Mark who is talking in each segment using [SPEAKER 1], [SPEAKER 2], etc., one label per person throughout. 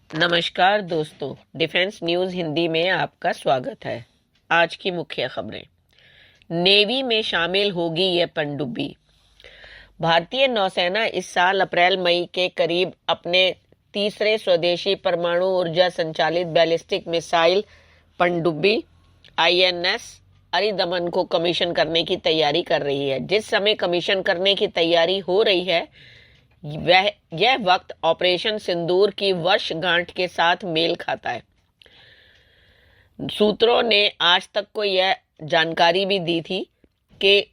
[SPEAKER 1] नमस्कार दोस्तों, defence news Hindi में आपका स्वागत है। आज की मुख्य खबरें। नेवी में शामिल होगी यह पनडुब्बी। भारतीय नौसेना इस साल अप्रैल मई के करीब अपने तीसरे स्वदेशी परमाणु ऊर्जा संचालित बैलिस्टिक मिसाइल पनडुब्बी INS अरिदमन को कमीशन करने की तैयारी कर रही है। जिस समय कमीशन करने की तैयारी हो रही है यह वक्त ऑपरेशन सिंदूर की वर्षगांठ के साथ मेल खाता है। सूत्रों ने आज तक को यह जानकारी भी दी थी कि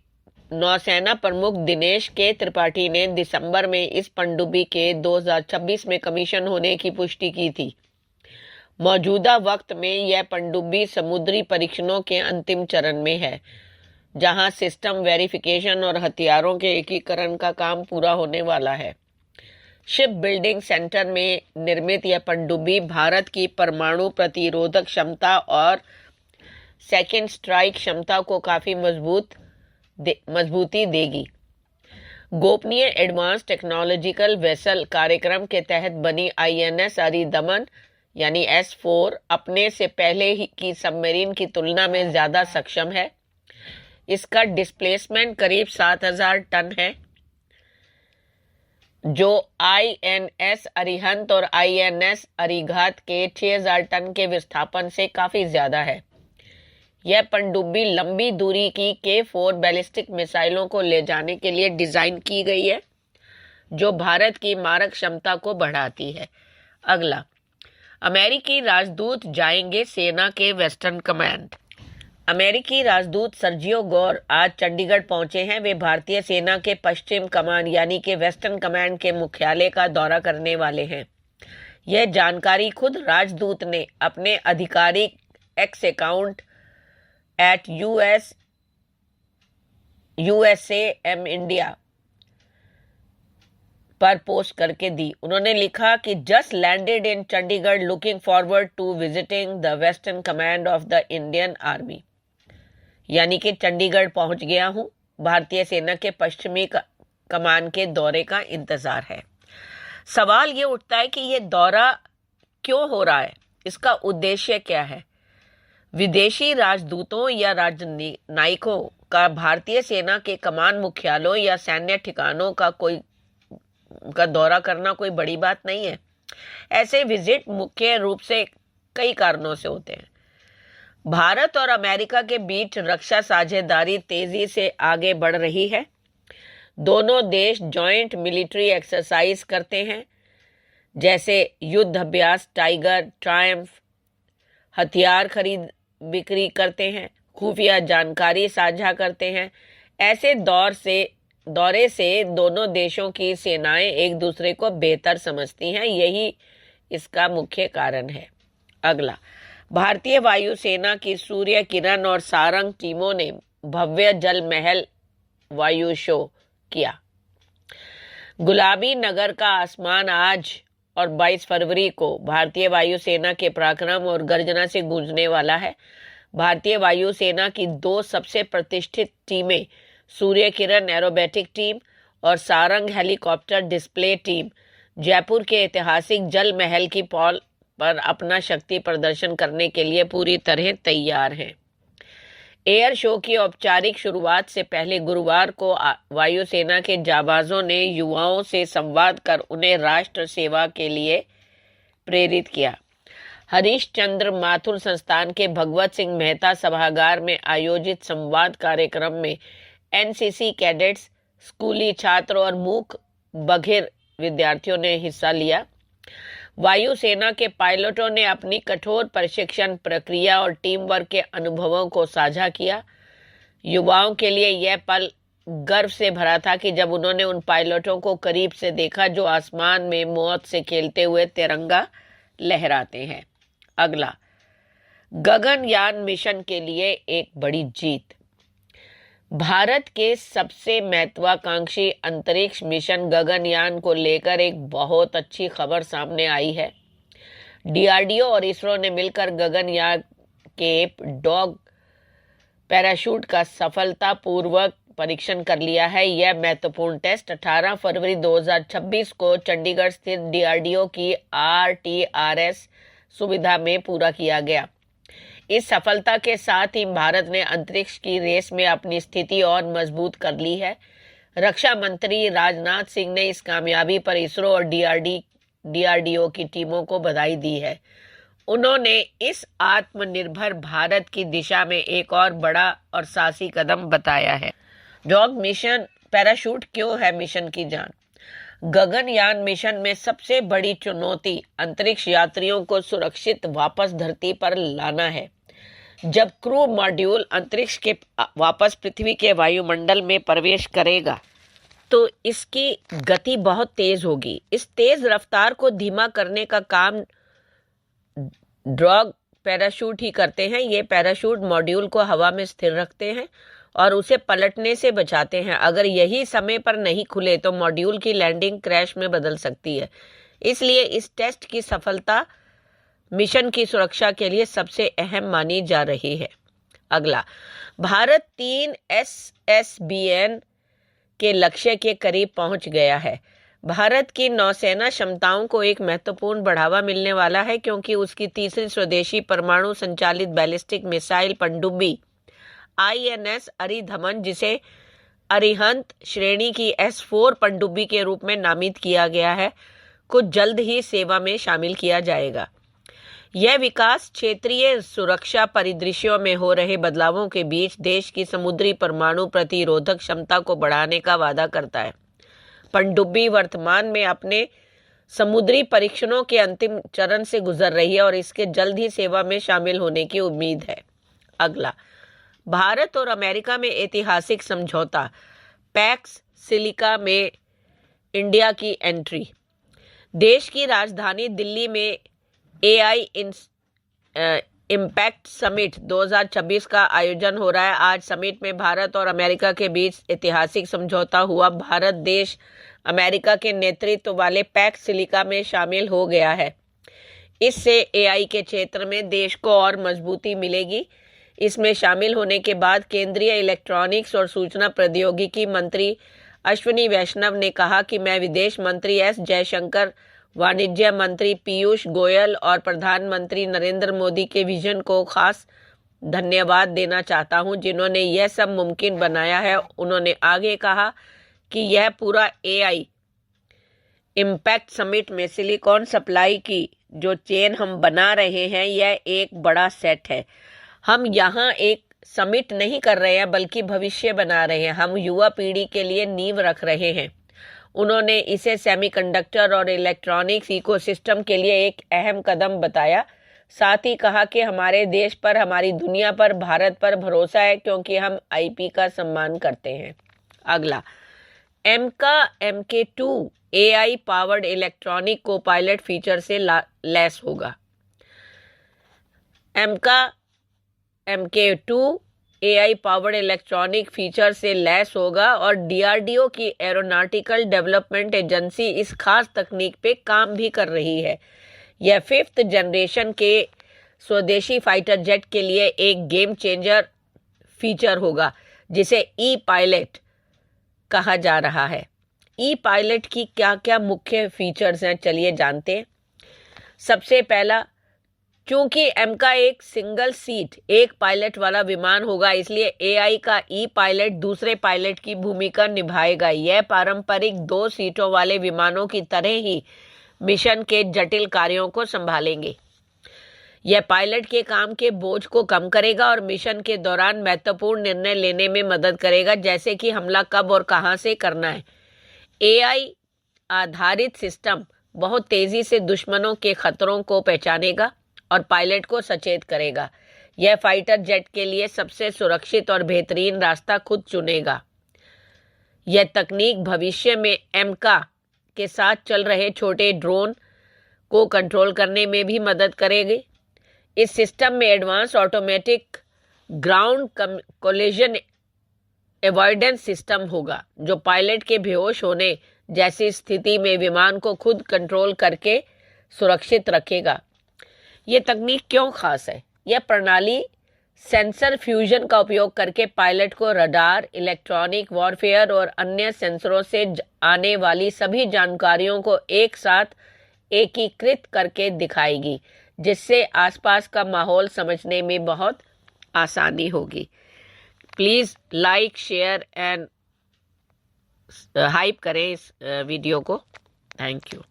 [SPEAKER 1] नौसेना प्रमुख दिनेश के त्रिपाठी ने दिसंबर में इस पनडुब्बी के 2026 में कमीशन होने की पुष्टि की थी। मौजूदा वक्त में यह पनडुब्बी समुद्री परीक्षणों के अंतिम चरण में है, जहां सिस्टम वेरिफिकेशन और हथियारों के एकीकरण का काम पूरा होने वाला है। शिप बिल्डिंग सेंटर में निर्मित यह पनडुब्बी भारत की परमाणु प्रतिरोधक क्षमता और सेकेंड स्ट्राइक क्षमता को काफी मजबूती देगी। गोपनीय एडवांस टेक्नोलॉजिकल वेसल कार्यक्रम के तहत बनी INS अरिदमन यानी S4 अपने से पहले ही की सबमरीन की तुलना में ज्यादा सक्षम है। इसका डिस्प्लेसमेंट करीब 7000 टन है, जो INS अरिहंत और INS अरिघात के 6000 टन के विस्थापन से काफी ज्यादा है। यह पनडुब्बी लंबी दूरी की K4 बैलिस्टिक मिसाइलों को ले जाने के लिए डिजाइन की गई है, जो भारत की मारक क्षमता को बढ़ाती है। अगला, अमेरिकी राजदूत जाएंगे सेना के वेस्टर्न कमांड। अमेरिकी राजदूत सर्जियो गौर आज चंडीगढ़ पहुंचे हैं। वे भारतीय सेना के पश्चिम कमान यानी कि वेस्टर्न कमांड के मुख्यालय का दौरा करने वाले हैं। यह जानकारी खुद राजदूत ने अपने आधिकारिक एक्स अकाउंट @USAM इंडिया पर पोस्ट करके दी। उन्होंने लिखा कि just landed in Chandigarh, looking forward to visiting the western command of the Indian army. यानी कि चंडीगढ़ पहुंच गया हूं। भारतीय सेना के पश्चिमी कमान के दौरे का इंतजार है। सवाल ये उठता है कि यह दौरा क्यों हो रहा है, इसका उद्देश्य क्या है। विदेशी राजदूतों या राजनयिकों का भारतीय सेना के कमान मुख्यालयों या सैन्य ठिकानों का दौरा करना कोई बड़ी बात नहीं है। ऐसे विजिट मुख्य रूप से कई कारणों से होते हैं। भारत और अमेरिका के बीच रक्षा साझेदारी तेजी से आगे बढ़ रही है। दोनों देश जॉइंट मिलिट्री एक्सरसाइज करते हैं, जैसे युद्ध अभ्यास टाइगर, ट्रायम्फ, हथियार खरीद बिक्री करते हैं, खुफिया जानकारी साझा करते हैं। ऐसे दौरे से दोनों देशों की सेनाएं एक दूसरे को बेहतर समझती हैं। यही इसका मुख्य कारण है। अगला, भारतीय वायुसेना की सूर्य किरण और सारंग टीमों ने भव्य जल महल वायु शो किया। गुलाबी नगर का आसमान आज और 22 फरवरी को भारतीय वायुसेना के पराक्रम और गर्जना से गूंजने वाला है। भारतीय वायुसेना की 2 सबसे प्रतिष्ठित टीमें, सूर्य किरण एरोबेटिक टीम और Sarang helicopter display team, Jaipur के ऐतिहासिक जल महल की पॉल पर अपना शक्ति प्रदर्शन करने के लिए पूरी तरह तैयार हैं। एयर शो की औपचारिक शुरुआत से पहले गुरुवार को वायुसेना के जाबाजों ने युवाओं से संवाद कर उन्हें राष्ट्र सेवा के लिए प्रेरित किया। हरीश चंद्र माथुर संस्थान के भगवत सिंह मेहता सभागार में आयोजित संवाद कार्यक्रम में NCC कैडेट्स, स्कूली छात्र और मूक बधिर विद्यार्थियों ने हिस्सा लिया। वायुसेना के पायलटों ने अपनी कठोर प्रशिक्षण प्रक्रिया और टीम वर्क के अनुभवों को साझा किया। युवाओं के लिए यह पल गर्व से भरा था कि जब उन्होंने उन पायलटों को करीब से देखा जो आसमान में मौत से खेलते हुए तिरंगा लहराते हैं। अगला, गगनयान मिशन के लिए एक बड़ी जीत। भारत के सबसे महत्वाकांक्षी अंतरिक्ष मिशन गगनयान को लेकर एक बहुत अच्छी खबर सामने आई है। DRDO और इसरो ने मिलकर गगनयान के डॉग पैराशूट का सफलतापूर्वक परीक्षण कर लिया है। यह महत्वपूर्ण टेस्ट 18 फरवरी 2026 को चंडीगढ़ स्थित डीआरडीओ की आरटीआरएस सुविधा में पूरा किया गया। इस सफलता के साथ ही भारत ने अंतरिक्ष की रेस में अपनी स्थिति और मजबूत कर ली है। रक्षा मंत्री राजनाथ सिंह ने इस कामयाबी पर इसरो और डीआरडीओ की टीमों को बधाई दी है। उन्होंने इस आत्मनिर्भर भारत की दिशा में एक और बड़ा और साहसी कदम बताया है। डॉग मिशन पैराशूट क्यों है मिशन की जान? गगनयान मिशन में सबसे बड़ी चुनौती अंतरिक्ष यात्रियों को सुरक्षित वापस धरती पर लाना है। जब क्रू मॉड्यूल अंतरिक्ष के वापस पृथ्वी के वायुमंडल में प्रवेश करेगा तो इसकी गति बहुत तेज होगी। इस तेज रफ्तार को धीमा करने का काम डॉग पैराशूट ही करते हैं। ये पैराशूट मॉड्यूल को हवा में स्थिर रखते हैं और उसे पलटने से बचाते हैं। अगर यही समय पर नहीं खुले तो मॉड्यूल की लैंडिंग क्रैश में बदल सकती है। इसलिए इस टेस्ट की सफलता मिशन की सुरक्षा के लिए सबसे अहम मानी जा रही है। अगला, भारत 3 SSBN के लक्ष्य के करीब पहुंच गया है। भारत की नौसेना क्षमताओं को एक महत्वपूर्ण बढ़ावा मिलने वाला है क्योंकि उसकी तीसरी स्वदेशी परमाणु संचालित बैलिस्टिक मिसाइल पनडुब्बी INS अरिधमन, जिसे अरिहंत श्रेणी की S4 पनडुब्बी के रूप में नामित किया गया है, को जल्द ही सेवा में शामिल किया जाएगा। यह विकास क्षेत्रीय सुरक्षा परिदृश्यों में हो रहे बदलावों के बीच देश की समुद्री परमाणु प्रतिरोधक क्षमता को बढ़ाने का वादा करता है। पनडुब्बी वर्तमान में अपने समुद्री परीक्षणों के अंतिम चरण से गुजर रही है और इसके जल्द ही सेवा में शामिल होने की उम्मीद है। अगला, भारत और अमेरिका में ऐतिहासिक समझौता, पैक्स सिलिका में इंडिया की एंट्री। देश की राजधानी दिल्ली में AI इम्पैक्ट समिट 2026 का आयोजन हो रहा है। आज समिट में भारत और अमेरिका के बीच ऐतिहासिक समझौता हुआ। भारत देश अमेरिका के नेतृत्व वाले पैक्स सिलिका में शामिल हो गया है। इससे AI के क्षेत्र में देश को और मजबूती मिलेगी। इसमें शामिल होने के बाद केंद्रीय इलेक्ट्रॉनिक्स और सूचना प्रौद्योगिकी मंत्री अश्विनी वैष्णव ने कहा कि मैं विदेश मंत्री S जयशंकर, वाणिज्य मंत्री पीयूष गोयल और प्रधानमंत्री नरेंद्र मोदी के विजन को खास धन्यवाद देना चाहता हूं, जिन्होंने यह सब मुमकिन बनाया है। उन्होंने आगे कहा कि यह पूरा AI इम्पैक्ट समिट में सिलिकॉन सप्लाई की जो चेन हम बना रहे हैं, यह एक बड़ा सेट है। हम यहाँ एक समिट नहीं कर रहे हैं बल्कि भविष्य बना रहे हैं। हम युवा पीढ़ी के लिए नींव रख रहे हैं। उन्होंने इसे सेमीकंडक्टर और इलेक्ट्रॉनिक्स इकोसिस्टम के लिए एक अहम कदम बताया। साथ ही कहा कि हमारे देश पर, हमारी दुनिया पर, भारत पर भरोसा है क्योंकि हम IP का सम्मान करते हैं। अगला, एमका MK2 AI पावर्ड इलेक्ट्रॉनिक को पायलट फीचर से लैस होगा। एमका MK2 AI powered electronic feature से लैस होगा और DRDO की एरोनॉटिकल डेवलपमेंट एजेंसी इस खास तकनीक पे काम भी कर रही है। यह 5th जनरेशन के स्वदेशी फाइटर जेट के लिए एक गेम चेंजर फीचर होगा जिसे E-पायलट कहा जा रहा है। E-पायलट की क्या क्या मुख्य फीचर्स हैं, चलिए जानते हैं। सबसे पहला, क्योंकि एमका एक सिंगल सीट एक पायलट वाला विमान होगा, इसलिए AI का E-पायलट दूसरे पायलट की भूमिका निभाएगा। यह पारंपरिक 2 सीटों वाले विमानों की तरह ही मिशन के जटिल कार्यों को संभालेंगे। यह पायलट के काम के बोझ को कम करेगा और मिशन के दौरान महत्वपूर्ण निर्णय लेने में मदद करेगा, जैसे कि हमला कब और कहां से करना है। AI आधारित सिस्टम बहुत तेजी से दुश्मनों के खतरों को पहचानेगा और पायलट को सचेत करेगा। यह फाइटर जेट के लिए सबसे सुरक्षित और बेहतरीन रास्ता खुद चुनेगा। यह तकनीक भविष्य में एमका के साथ चल रहे छोटे ड्रोन को कंट्रोल करने में भी मदद करेगी। इस सिस्टम में advance automatic ground collision avoidance system होगा, जो पायलट के बेहोश होने जैसी स्थिति में विमान को खुद कंट्रोल करके सुरक्षित रखेगा। यह तकनीक क्यों खास है? यह प्रणाली सेंसर फ्यूजन का उपयोग करके पायलट को रडार, इलेक्ट्रॉनिक वॉरफेयर और अन्य सेंसरों से आने वाली सभी जानकारियों को एक साथ एकीकृत करके दिखाएगी, जिससे आसपास का माहौल समझने में बहुत आसानी होगी। Please like, share and hype करें इस वीडियो को। Thank you.